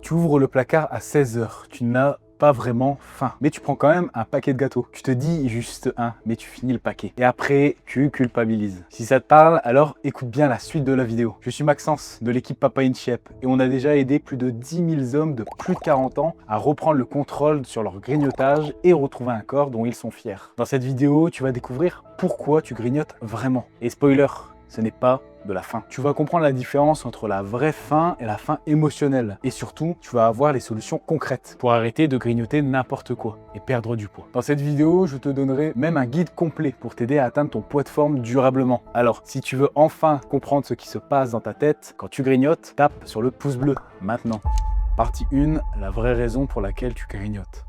Tu ouvres le placard à 16 h, tu n'as pas vraiment faim, mais tu prends quand même un paquet de gâteaux. Tu te dis juste un, mais tu finis le paquet. Et après, tu culpabilises. Si ça te parle, alors écoute bien la suite de la vidéo. Je suis Maxence de l'équipe Papa in Shape et on a déjà aidé plus de 10 000 hommes de plus de 40 ans à reprendre le contrôle sur leur grignotage et retrouver un corps dont ils sont fiers. Dans cette vidéo, tu vas découvrir pourquoi tu grignotes vraiment. Et spoiler, ce n'est pas de la faim. Tu vas comprendre la différence entre la vraie faim et la faim émotionnelle. Et surtout, tu vas avoir les solutions concrètes pour arrêter de grignoter n'importe quoi et perdre du poids. Dans cette vidéo, je te donnerai même un guide complet pour t'aider à atteindre ton poids de forme durablement. Alors, si tu veux enfin comprendre ce qui se passe dans ta tête quand tu grignotes, tape sur le pouce bleu maintenant. Partie 1, la vraie raison pour laquelle tu grignotes.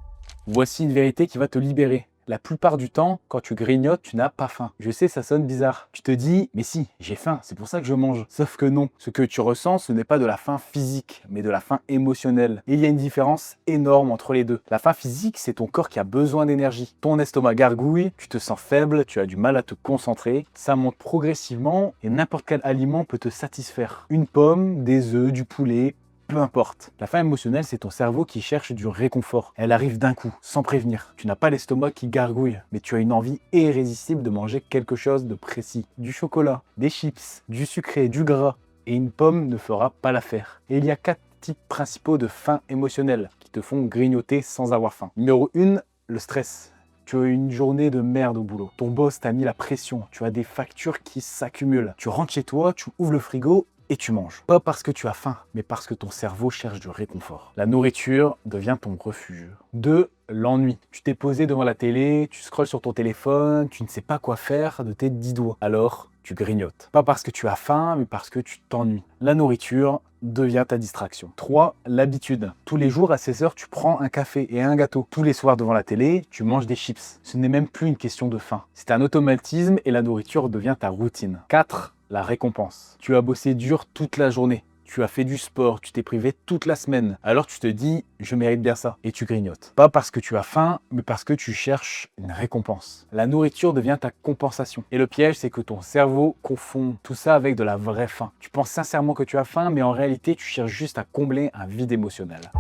Voici une vérité qui va te libérer. La plupart du temps, quand tu grignotes, tu n'as pas faim. Je sais, ça sonne bizarre. Tu te dis, mais si, j'ai faim, c'est pour ça que je mange. Sauf que non. Ce que tu ressens, ce n'est pas de la faim physique, mais de la faim émotionnelle. Et il y a une différence énorme entre les deux. La faim physique, c'est ton corps qui a besoin d'énergie. Ton estomac gargouille, tu te sens faible, tu as du mal à te concentrer. Ça monte progressivement et n'importe quel aliment peut te satisfaire. Une pomme, des œufs, du poulet, peu importe. La faim émotionnelle, c'est ton cerveau qui cherche du réconfort. Elle arrive d'un coup, sans prévenir. Tu n'as pas l'estomac qui gargouille, mais tu as une envie irrésistible de manger quelque chose de précis. Du chocolat, des chips, du sucré, du gras. Et une pomme ne fera pas l'affaire. Et il y a 4 types principaux de faim émotionnelle qui te font grignoter sans avoir faim. Numéro 1, le stress. Tu as une journée de merde au boulot. Ton boss t'a mis la pression. Tu as des factures qui s'accumulent. Tu rentres chez toi, tu ouvres le frigo et tu manges. Pas parce que tu as faim, mais parce que ton cerveau cherche du réconfort. La nourriture devient ton refuge. 2, l'ennui. Tu t'es posé devant la télé, tu scrolles sur ton téléphone, tu ne sais pas quoi faire de tes 10 doigts. Alors, tu grignotes. Pas parce que tu as faim, mais parce que tu t'ennuies. La nourriture devient ta distraction. 3, l'habitude. Tous les jours à 16 h, tu prends un café et un gâteau. Tous les soirs devant la télé, tu manges des chips. Ce n'est même plus une question de faim. C'est un automatisme et la nourriture devient ta routine. 4, la récompense. Tu as bossé dur toute la journée. Tu as fait du sport, tu t'es privé toute la semaine. Alors tu te dis, je mérite bien ça. Et tu grignotes. Pas parce que tu as faim, mais parce que tu cherches une récompense. La nourriture devient ta compensation. Et le piège, c'est que ton cerveau confond tout ça avec de la vraie faim. Tu penses sincèrement que tu as faim, mais en réalité, tu cherches juste à combler un vide émotionnel.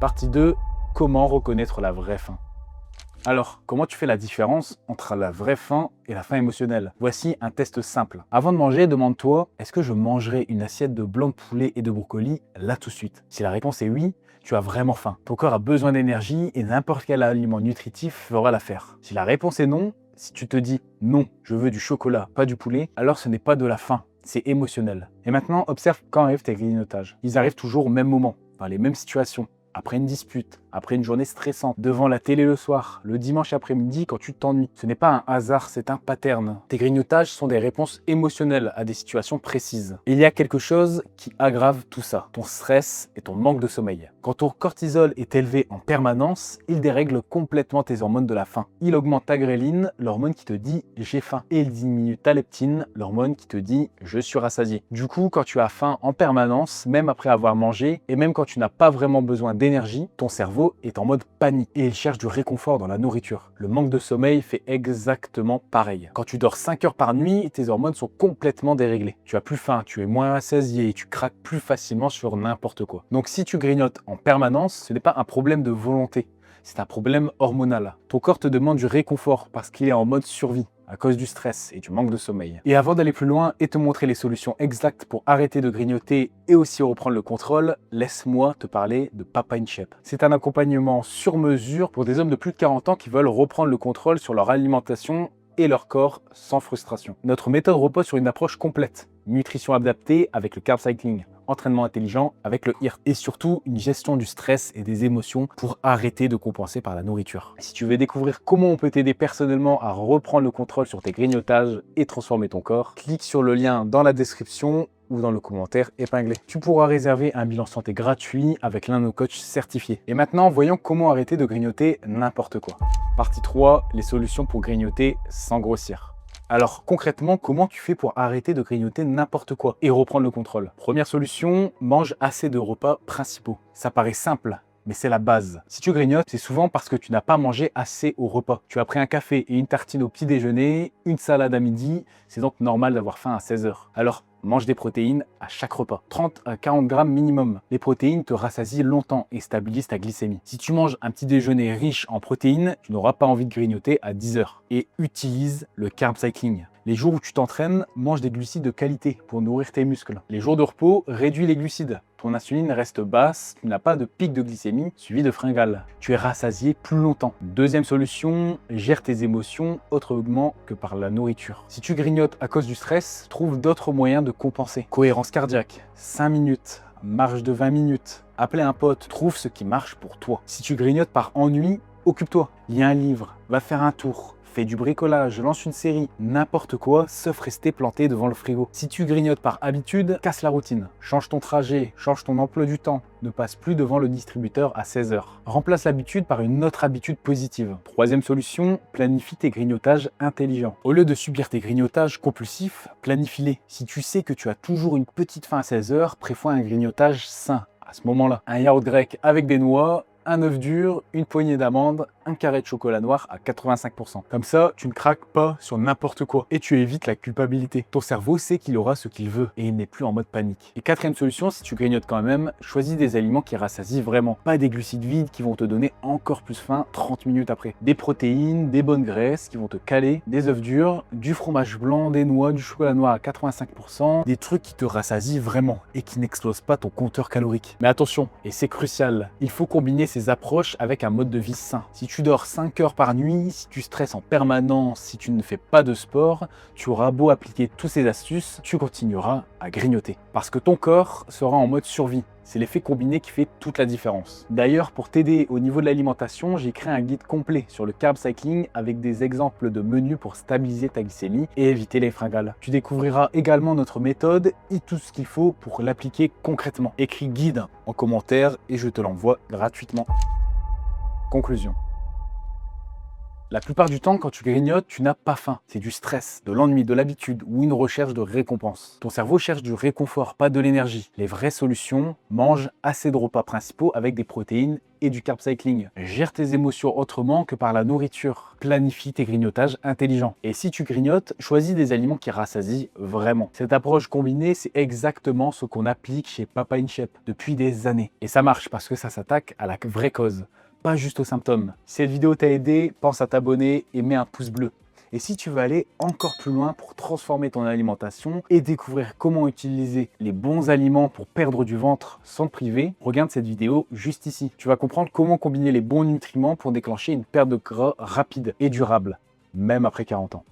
Partie 2, comment reconnaître la vraie faim? Alors, comment tu fais la différence entre la vraie faim et la faim émotionnelle? Voici un test simple. Avant de manger, demande-toi, est-ce que je mangerai une assiette de blanc de poulet et de brocoli là tout de suite? Si la réponse est oui, tu as vraiment faim. Ton corps a besoin d'énergie et n'importe quel aliment nutritif fera l'affaire. Si la réponse est non, si tu te dis non, je veux du chocolat, pas du poulet, alors ce n'est pas de la faim, c'est émotionnel. Et maintenant, observe quand arrivent tes grignotages. Ils arrivent toujours au même moment, dans les mêmes situations. Après une dispute, après une journée stressante, devant la télé le soir, le dimanche après-midi quand tu t'ennuies. Ce n'est pas un hasard, c'est un pattern. Tes grignotages sont des réponses émotionnelles à des situations précises. Et il y a quelque chose qui aggrave tout ça, ton stress et ton manque de sommeil. Quand ton cortisol est élevé en permanence, il dérègle complètement tes hormones de la faim. Il augmente ta gréline, l'hormone qui te dit j'ai faim. Et il diminue ta leptine, l'hormone qui te dit je suis rassasié. Du coup, quand tu as faim en permanence, même après avoir mangé, et même quand tu n'as pas vraiment besoin d'énergie, ton cerveau est en mode panique et il cherche du réconfort dans la nourriture. Le manque de sommeil fait exactement pareil. Quand tu dors 5 heures par nuit, tes hormones sont complètement déréglées. Tu as plus faim, tu es moins rassasié et tu craques plus facilement sur n'importe quoi. Donc si tu grignotes en permanence, ce n'est pas un problème de volonté, c'est un problème hormonal. Ton corps te demande du réconfort parce qu'il est en mode survie à cause du stress et du manque de sommeil. Et avant d'aller plus loin et te montrer les solutions exactes pour arrêter de grignoter et aussi reprendre le contrôle, laisse-moi te parler de Papa in Shape. C'est un accompagnement sur mesure pour des hommes de plus de 40 ans qui veulent reprendre le contrôle sur leur alimentation et leur corps sans frustration. Notre méthode repose sur une approche complète. Nutrition adaptée avec le carb cycling, entraînement intelligent avec le HIIT et surtout une gestion du stress et des émotions pour arrêter de compenser par la nourriture. Si tu veux découvrir comment on peut t'aider personnellement à reprendre le contrôle sur tes grignotages et transformer ton corps, clique sur le lien dans la description ou dans le commentaire épinglé. Tu pourras réserver un bilan santé gratuit avec l'un de nos coachs certifiés. Et maintenant, voyons comment arrêter de grignoter n'importe quoi. Partie 3, les solutions pour grignoter sans grossir. Alors concrètement, comment tu fais pour arrêter de grignoter n'importe quoi et reprendre le contrôle? Première solution, mange assez de repas principaux. Ça paraît simple, mais c'est la base. Si tu grignotes, c'est souvent parce que tu n'as pas mangé assez au repas. Tu as pris un café et une tartine au petit déjeuner, une salade à midi, c'est donc normal d'avoir faim à 16 h. Alors, mange des protéines à chaque repas. 30 à 40 grammes minimum. Les protéines te rassasient longtemps et stabilisent ta glycémie. Si tu manges un petit déjeuner riche en protéines, tu n'auras pas envie de grignoter à 10 h. Et utilise le carb cycling. Les jours où tu t'entraînes, mange des glucides de qualité pour nourrir tes muscles. Les jours de repos, réduis les glucides. Ton insuline reste basse, tu n'as pas de pic de glycémie suivi de fringales. Tu es rassasié plus longtemps. Deuxième solution, gère tes émotions autrement que par la nourriture. Si tu grignotes à cause du stress, trouve d'autres moyens de compenser. Cohérence cardiaque, 5 minutes, marche de 20 minutes. Appelez un pote, trouve ce qui marche pour toi. Si tu grignotes par ennui, occupe-toi. Lis un livre, va faire un tour. Fais du bricolage, lance une série, n'importe quoi, sauf rester planté devant le frigo. Si tu grignotes par habitude, casse la routine. Change ton trajet, change ton emploi du temps. Ne passe plus devant le distributeur à 16 h. Remplace l'habitude par une autre habitude positive. Troisième solution, planifie tes grignotages intelligents. Au lieu de subir tes grignotages compulsifs, planifie-les. Si tu sais que tu as toujours une petite faim à 16 h, prévois un grignotage sain à ce moment-là. Un yaourt grec avec des noix, un œuf dur, une poignée d'amandes, un carré de chocolat noir à 85%. Comme ça, tu ne craques pas sur n'importe quoi et tu évites la culpabilité. Ton cerveau sait qu'il aura ce qu'il veut et il n'est plus en mode panique. Et quatrième solution, si tu grignotes quand même, choisis des aliments qui rassasient vraiment. Pas des glucides vides qui vont te donner encore plus faim 30 minutes après. Des protéines, des bonnes graisses qui vont te caler, des œufs durs, du fromage blanc, des noix, du chocolat noir à 85%, des trucs qui te rassasient vraiment et qui n'explosent pas ton compteur calorique. Mais attention, et c'est crucial, il faut combiner ces approches avec un mode de vie sain. Si tu dors 5 heures par nuit, si tu stresses en permanence, si tu ne fais pas de sport, tu auras beau appliquer toutes ces astuces, tu continueras à grignoter. Parce que ton corps sera en mode survie. C'est l'effet combiné qui fait toute la différence. D'ailleurs, pour t'aider au niveau de l'alimentation, j'ai créé un guide complet sur le carb cycling avec des exemples de menus pour stabiliser ta glycémie et éviter les fringales. Tu découvriras également notre méthode et tout ce qu'il faut pour l'appliquer concrètement. Écris guide en commentaire et je te l'envoie gratuitement. Conclusion. La plupart du temps, quand tu grignotes, tu n'as pas faim. C'est du stress, de l'ennui, de l'habitude ou une recherche de récompense. Ton cerveau cherche du réconfort, pas de l'énergie. Les vraies solutions, mange assez de repas principaux avec des protéines et du carb cycling. Gère tes émotions autrement que par la nourriture. Planifie tes grignotages intelligents. Et si tu grignotes, choisis des aliments qui rassasient vraiment. Cette approche combinée, c'est exactement ce qu'on applique chez Papa In Shape depuis des années. Et ça marche parce que ça s'attaque à la vraie cause. Pas juste aux symptômes. Si cette vidéo t'a aidé, pense à t'abonner et mets un pouce bleu. Et si tu veux aller encore plus loin pour transformer ton alimentation et découvrir comment utiliser les bons aliments pour perdre du ventre sans te priver, regarde cette vidéo juste ici. Tu vas comprendre comment combiner les bons nutriments pour déclencher une perte de gras rapide et durable, même après 40 ans.